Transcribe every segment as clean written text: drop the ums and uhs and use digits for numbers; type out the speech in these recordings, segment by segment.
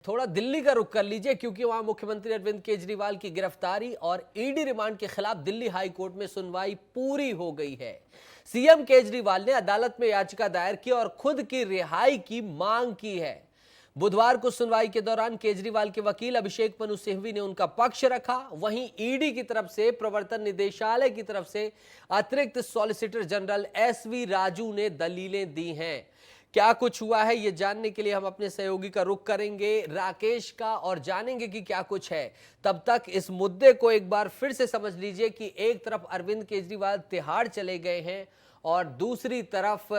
थोड़ा दिल्ली का रुख कर लीजिए क्योंकि वहां मुख्यमंत्री अरविंद केजरीवाल की गिरफ्तारी और ईडी रिमांड के खिलाफ दिल्ली हाई कोर्ट में सुनवाई पूरी हो गई है। सीएम केजरीवाल ने अदालत में याचिका दायर की और खुद की रिहाई की मांग की है। बुधवार को सुनवाई के दौरान केजरीवाल के वकील अभिषेक मनु सिंघवी ने उनका पक्ष रखा। वहीं ईडी की तरफ से प्रवर्तन निदेशालय की तरफ से अतिरिक्त सॉलिसिटर जनरल एसवी राजू ने दलीलें दी हैं। क्या कुछ हुआ है ये जानने के लिए हम अपने सहयोगी का रुख करेंगे राकेश का और जानेंगे कि क्या कुछ है। तब तक इस मुद्दे को एक बार फिर से समझ लीजिए कि एक तरफ अरविंद केजरीवाल तिहाड़ चले गए हैं और दूसरी तरफ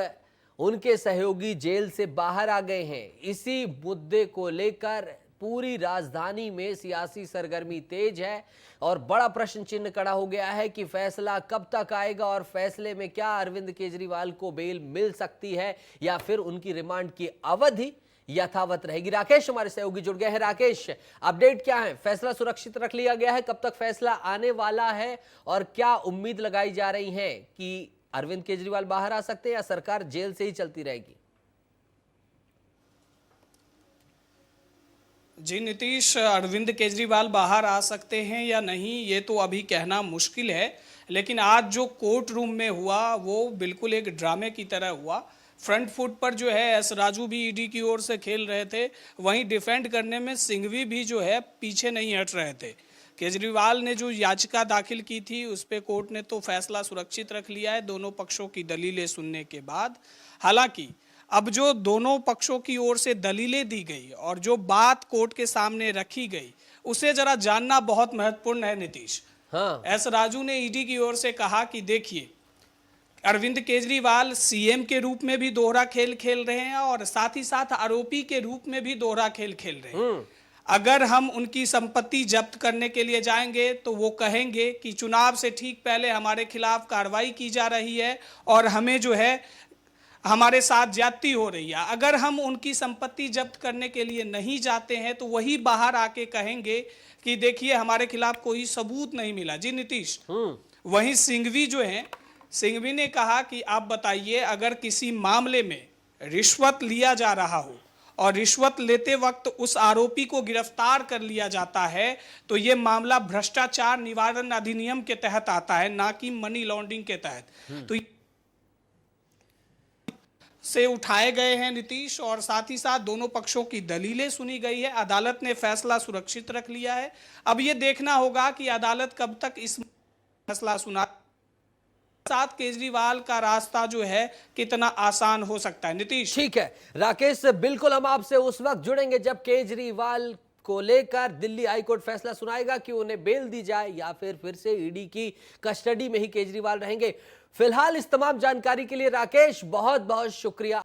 उनके सहयोगी जेल से बाहर आ गए हैं। इसी मुद्दे को लेकर पूरी राजधानी में सियासी सरगर्मी तेज है और बड़ा प्रश्न चिन्ह खड़ा हो गया है कि फैसला कब तक आएगा और फैसले में क्या अरविंद केजरीवाल को बेल मिल सकती है या फिर उनकी रिमांड की अवधि यथावत रहेगी। राकेश हमारे सहयोगी जुड़ गए हैं। राकेश, अपडेट क्या है? फैसला सुरक्षित रख लिया गया है, कब तक फैसला आने वाला है और क्या उम्मीद लगाई जा रही है कि अरविंद केजरीवाल बाहर आ सकते हैं या सरकार जेल से ही चलती रहेगी? जी नीतीश, अरविंद केजरीवाल बाहर आ सकते हैं या नहीं ये तो अभी कहना मुश्किल है, लेकिन आज जो कोर्ट रूम में हुआ वो बिल्कुल एक ड्रामे की तरह हुआ। फ्रंट फुट पर जो है एस राजू भी ईडी की ओर से खेल रहे थे, वहीं डिफेंड करने में सिंघवी भी जो है पीछे नहीं हट रहे थे। केजरीवाल ने जो याचिका दाखिल की थी उस पर कोर्ट ने तो फैसला सुरक्षित रख लिया है दोनों पक्षों की दलीलें सुनने के बाद। हालांकि अब जो दोनों पक्षों की ओर से दलीलें दी गई और जो बात कोर्ट के सामने रखी गई उसे जरा जानना बहुत महत्वपूर्ण है नीतीश। हाँ। एस राजू ने ईडी की ओर से कहा कि देखिए, अरविंद केजरीवाल सीएम के रूप में भी दोहरा खेल खेल रहे हैं और साथ ही साथ आरोपी के रूप में भी दोहरा खेल खेल रहे हैं। अगर हम उनकी संपत्ति जब्त करने के लिए जाएंगे तो वो कहेंगे कि चुनाव से ठीक पहले हमारे खिलाफ कार्रवाई की जा रही है और हमें जो है हमारे साथ ज्यादती हो रही है। अगर हम उनकी संपत्ति जब्त करने के लिए नहीं जाते हैं तो वही बाहर आके कहेंगे कि देखिए हमारे खिलाफ कोई सबूत नहीं मिला। जी नीतीश, वहीं सिंघवी जो है, सिंघवी ने कहा कि आप बताइए, अगर किसी मामले में रिश्वत लिया जा रहा हो और रिश्वत लेते वक्त उस आरोपी को गिरफ्तार कर लिया जाता है तो ये मामला भ्रष्टाचार निवारण अधिनियम के तहत आता है, ना कि मनी लॉन्ड्रिंग के तहत। तो से उठाए गए हैं नीतीश और साथ ही साथ दोनों पक्षों की दलीलें सुनी गई है। अदालत ने फैसला सुरक्षित रख लिया है। अब ये देखना होगा कि अदालत कब तक इस फैसला सुना, साथ केजरीवाल का रास्ता जो है कितना आसान हो सकता है। नीतीश, ठीक है राकेश, बिल्कुल हम आपसे उस वक्त जुड़ेंगे जब केजरीवाल को लेकर दिल्ली हाईकोर्ट फैसला सुनाएगा कि उन्हें बेल दी जाए या फिर से ईडी की कस्टडी में ही केजरीवाल रहेंगे। फिलहाल इस तमाम जानकारी के लिए राकेश बहुत बहुत शुक्रिया।